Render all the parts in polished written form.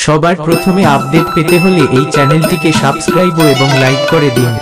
সবার প্রথমে আপডেট পেতে হলে এই চ্যানেলটিকে সাবস্ক্রাইব এবং লাইক করে দিন।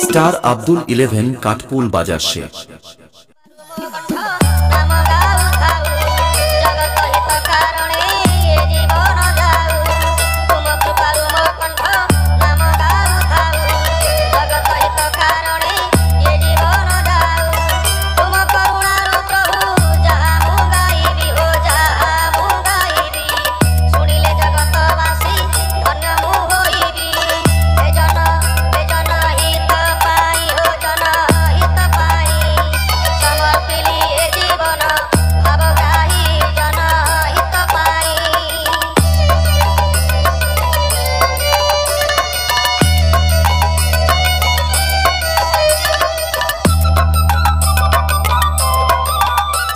स्टार अब्दुल 11 काटपुल बाजार से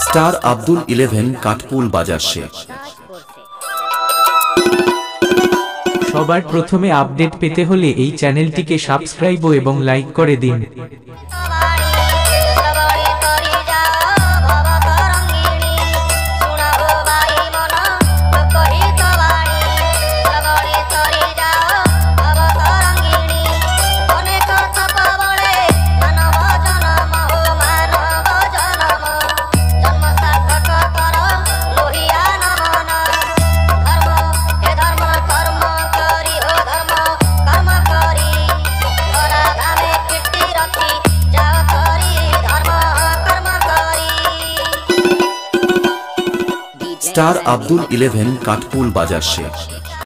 स्टार अब्दुल 11 काटपुल बाजार से সবার প্রথমে আপডেট পেতে হলে এই চ্যানেলটিকে সাবস্ক্রাইব এবং লাইক করে দিন। स्टार अब्दुल 11 काटपुल बाजार से।